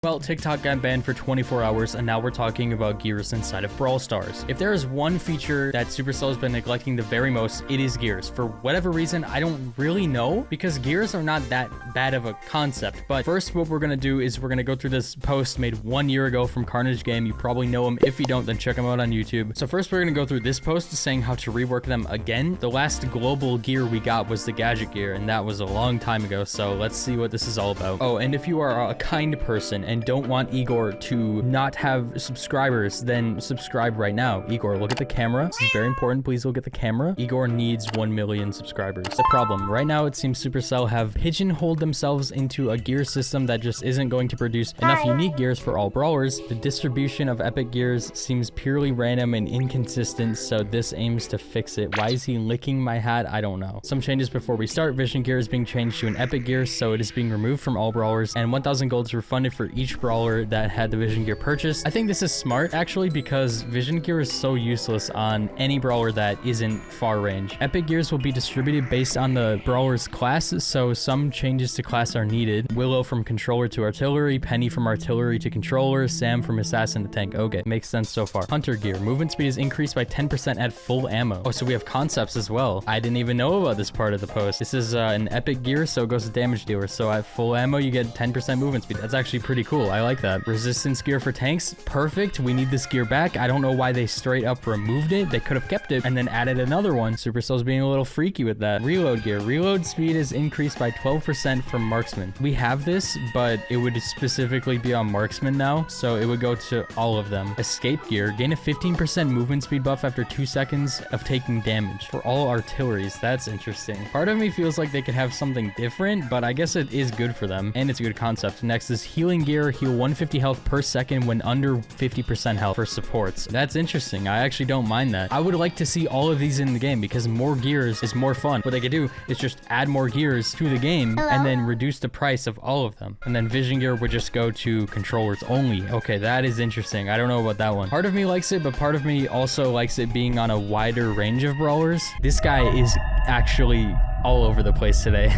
Well, TikTok got banned for 24 hours, and now we're talking about gears inside of Brawl Stars. If there is one feature that Supercell has been neglecting the very most, it is gears. For whatever reason, I don't really know, because gears are not that bad of a concept. But first, what we're going to do is we're going to go through this post made 1 year ago from Carnage Game. You probably know him. If you don't, then check him out on YouTube. So first, we're going to go through this post saying how to rework them again. The last global gear we got was the gadget gear, and that was a long time ago. So let's see what this is all about. Oh, and if you are a kind person and don't want Igor to not have subscribers, then subscribe right now. Igor, look at the camera. This is very important. Please look at the camera. Igor needs 1 million subscribers. The problem right now, it seems Supercell have pigeonholed themselves into a gear system that just isn't going to produce enough unique gears for all brawlers. The distribution of epic gears seems purely random and inconsistent, so this aims to fix it. Why is he licking my hat? I don't know. Some changes before we start. Vision gear is being changed to an epic gear, so it is being removed from all brawlers, and 1,000 gold is refunded for each brawler that had the vision gear purchased. I think this is smart actually, because vision gear is so useless on any brawler that isn't far range. Epic gears will be distributed based on the brawler's class, so some changes to class are needed. Willow from controller to artillery, Penny from artillery to controller, Sam from assassin to tank. Okay, makes sense so far. Hunter gear, movement speed is increased by 10% at full ammo. Oh, so we have concepts as well. I didn't even know about this part of the post. This is an epic gear, so it goes to damage dealer. So at full ammo, you get 10% movement speed. That's actually pretty cool. I like that. Resistance gear for tanks, perfect. We need this gear back. I don't know why they straight up removed it. They could have kept it and then added another one. Supercell's being a little freaky with that. Reload gear, reload speed is increased by 12% for marksman. We have this, but it would specifically be on marksman now, so it would go to all of them. Escape gear, gain a 15% movement speed buff after 2 seconds of taking damage for all artilleries. That's interesting. Part of me feels like they could have something different, but I guess it is good for them, and it's a good concept. Next is healing gear, heal 150 health per second when under 50% health for supports. That's interesting. I actually don't mind that. I would like to see all of these in the game, because more gears is more fun. What they could do is just add more gears to the game and then reduce the price of all of them. And then vision gear would just go to controllers only. Okay, that is interesting. I don't know about that one. Part of me likes it, but part of me also likes it being on a wider range of brawlers. This guy is actually all over the place today.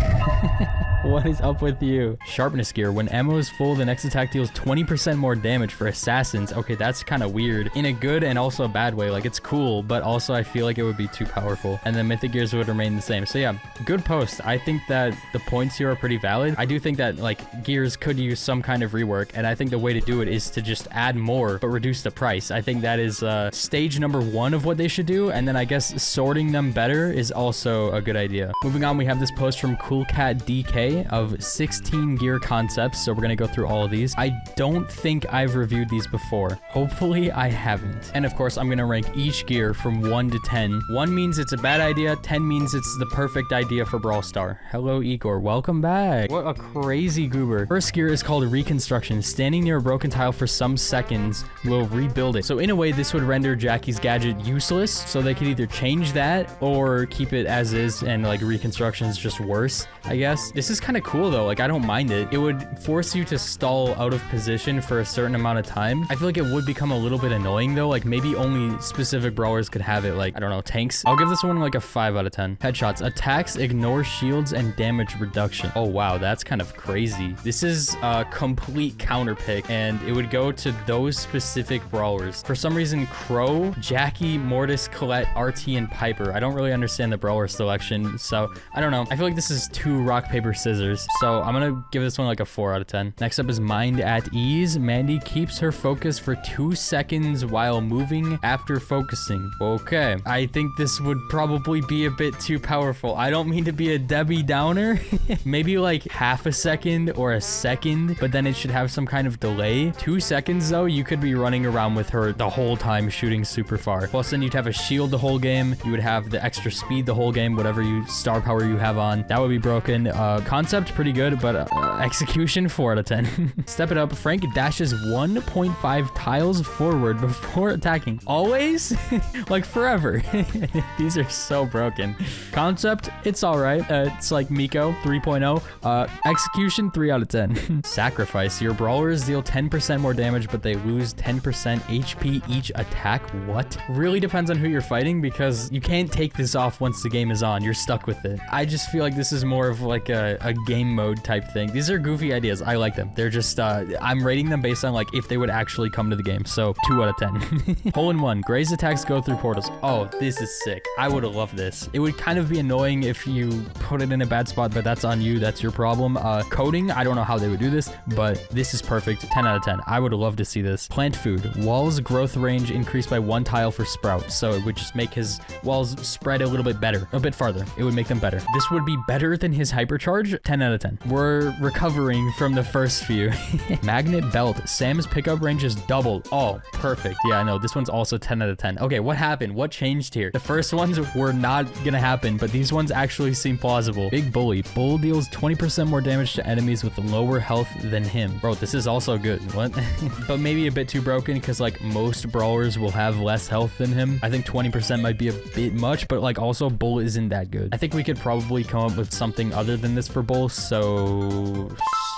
What is up with you? Sharpness gear. When ammo is full, the next attack deals 20% more damage for assassins. Okay, that's kind of weird. In a good and also a bad way. Like, it's cool, but also I feel like it would be too powerful. And then mythic gears would remain the same. So yeah, good post. I think that the points here are pretty valid. I do think that, like, gears could use some kind of rework, and I think the way to do it is to just add more, but reduce the price. I think that is stage number 1 of what they should do, and then I guess sorting them better is also a good idea. Moving on, we have this post from Cool Cat DK of 16 gear concepts, so we're gonna go through all of these. I don't think I've reviewed these before. Hopefully I haven't. And of course, I'm gonna rank each gear from 1 to 10. 1 means it's a bad idea, 10 means it's the perfect idea for Brawl Star. Hello, Igor. Welcome back. What a crazy goober. First gear is called Reconstruction. Standing near a broken tile for some seconds will rebuild it. So in a way, this would render Jackie's gadget useless, so they could either change that or keep it as is, and like reconstruction is just worse, I guess. This is kind of cool though. Like, I don't mind it. It would force you to stall out of position for a certain amount of time. I feel like it would become a little bit annoying though. Like, maybe only specific brawlers could have it. Like, I don't know, tanks. I'll give this one like a 5 out of 10. Headshots. Attacks, ignore shields, and damage reduction. Oh wow, that's kind of crazy. This is a complete counter pick, and it would go to those specific brawlers. For some reason, Crow, Jackie, Mortis, Colette, RT, and Piper. I don't really understand the brawler selection, so I don't know. I feel like this is too rock, paper, scissors. So I'm gonna give this one like a 4 out of 10. Next up is Mind at Ease. Mandy keeps her focus for 2 seconds while moving after focusing. Okay, I think this would probably be a bit too powerful. I don't mean to be a Debbie Downer. Maybe like half a second or a second, but then it should have some kind of delay. 2 seconds though, you could be running around with her the whole time shooting super far. Plus then you'd have a shield the whole game. You would have the extra speed the whole game, whatever star power you have on. That would be broken. Concept pretty good, but execution 4 out of 10. Step it up. Frank dashes 1.5 tiles forward before attacking. Always? Like forever. These are so broken. Concept, it's all right. It's like Miko 3.0. Execution 3 out of 10. Sacrifice. Your brawlers deal 10% more damage, but they lose 10% HP each attack. What? Really depends on who you're fighting, because you can't take this off once the game is on. You're stuck with it. I just feel like this is more of like a a game mode type thing. These are goofy ideas. I like them. They're just, I'm rating them based on like if they would actually come to the game. So 2 out of 10. Hole in one. Gray's attacks go through portals. Oh, this is sick. I would have loved this. It would kind of be annoying if you put it in a bad spot, but that's on you. That's your problem. Coding, I don't know how they would do this, but this is perfect. 10 out of 10. I would love to see this. Plant food. Walls growth range increased by 1 tile for Sprout. So it would just make his walls spread a little bit better, a bit farther. It would make them better. This would be better than his hypercharge. 10 out of 10. We're recovering from the first few. Magnet belt. Sam's pickup range is doubled. Oh, perfect. Yeah, I know. This one's also 10 out of 10. Okay, what happened? What changed here? The first ones were not gonna happen, but these ones actually seem plausible. Big Bully. Bull deals 20% more damage to enemies with lower health than him. Bro, this is also good. What? But maybe a bit too broken because like most brawlers will have less health than him. I think 20% might be a bit much, but like also Bull isn't that good. I think we could probably come up with something other than this for Bull. So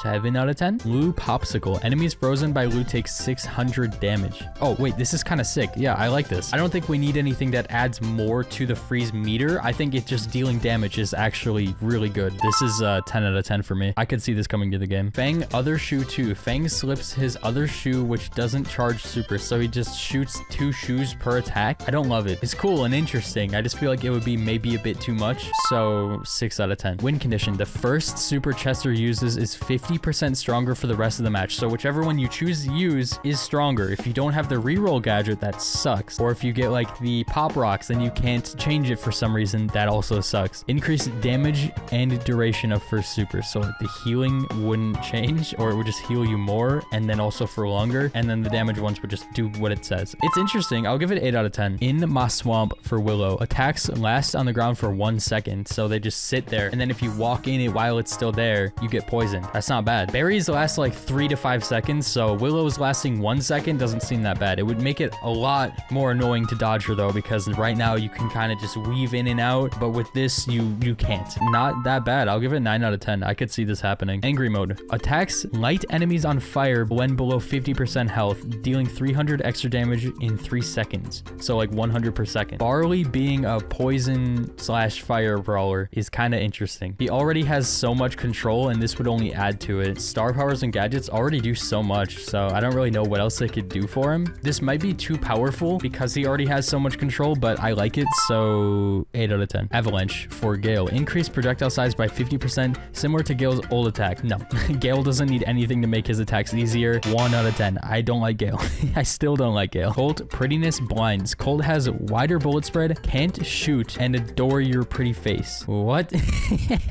7 out of 10. Lou Popsicle. Enemies frozen by Lou take 600 damage. Oh, wait, this is kind of sick. Yeah, I like this. I don't think we need anything that adds more to the freeze meter. I think it just dealing damage is actually really good. This is 10 out of 10 for me. I could see this coming to the game. Fang other shoe too. Fang slips his other shoe, which doesn't charge super, so he just shoots 2 shoes per attack. I don't love it. It's cool and interesting. I just feel like it would be maybe a bit too much. So 6 out of 10. Win condition. The first super Chester uses is 50% stronger for the rest of the match. So whichever one you choose to use is stronger. If you don't have the reroll gadget, that sucks. Or if you get like the pop rocks, then you can't change it for some reason. That also sucks. Increase damage and duration of first super. So like the healing wouldn't change, or it would just heal you more and then also for longer. And then the damage ones would just do what it says. It's interesting. I'll give it 8 out of 10. In my swamp for Willow. Attacks last on the ground for 1 second. So they just sit there. And then if you walk in it while it's still there, you get poisoned. That's not bad. Berries last like 3 to 5 seconds. So Willow's lasting 1 second doesn't seem that bad. It would make it a lot more annoying to dodge her though, because right now you can kind of just weave in and out. But with this, you can't. Not that bad. I'll give it 9 out of 10. I could see this happening. Angry mode. Attacks light enemies on fire when below 50% health, dealing 300 extra damage in 3 seconds. So like 100 per second. Barley being a poison / fire brawler is kind of interesting. He already has so much control and this would only add to it. Star powers and gadgets already do so much, so I don't really know what else they could do for him. This might be too powerful because he already has so much control, but I like it, so 8 out of 10. Avalanche for Gale. Increase projectile size by 50%, similar to Gale's old attack. No, Gale doesn't need anything to make his attacks easier. 1 out of 10. I don't like Gale. I still don't like Gale. Colt prettiness blinds. Colt has wider bullet spread, can't shoot, and adore your pretty face. What?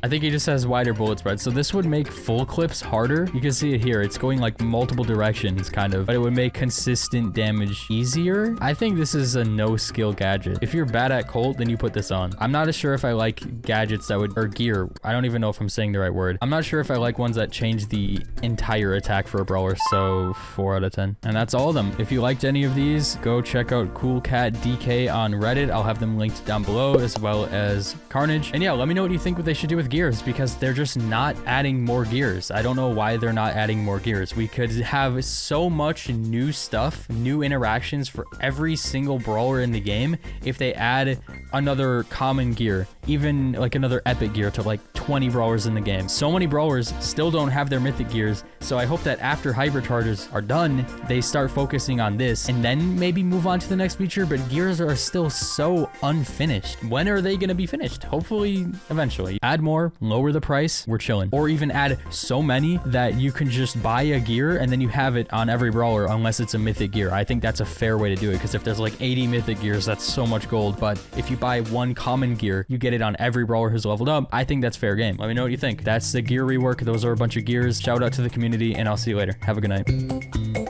I think he just has wider bullet spread, so this would make full clips harder. You can see it here. It's going like multiple directions, kind of, but it would make consistent damage easier. I think this is a no skill gadget. If you're bad at Colt, then you put this on. I'm not as sure if I like gadgets that would, or gear. I don't even know if I'm saying the right word. I'm not sure if I like ones that change the entire attack for a brawler, so 4 out of 10. And that's all of them. If you liked any of these, go check out Cool Cat DK on Reddit. I'll have them linked down below, as well as Carnage. And yeah, let me know what you think what they should do with gears, because they're just not adding more gears. I don't know why they're not adding more gears. We could have so much new stuff, new interactions for every single brawler in the game if they add another common gear, even like another epic gear to like 20 brawlers in the game. So many brawlers still don't have their mythic gears, so I hope that after hyperchargers are done, they start focusing on this and then maybe move on to the next feature. But gears are still so unfinished. When are they going to be finished? Hopefully eventually. Add more, lower the price, we're chilling. Or even add so many that you can just buy a gear and then you have it on every brawler unless it's a mythic gear. I think that's a fair way to do it, because if there's like 80 mythic gears, that's so much gold. But if you buy one common gear, you get it on every brawler who's leveled up. I think that's fair game. Let me know what you think. That's the gear rework. Those are a bunch of gears. Shout out to the community, and I'll see you later. Have a good night.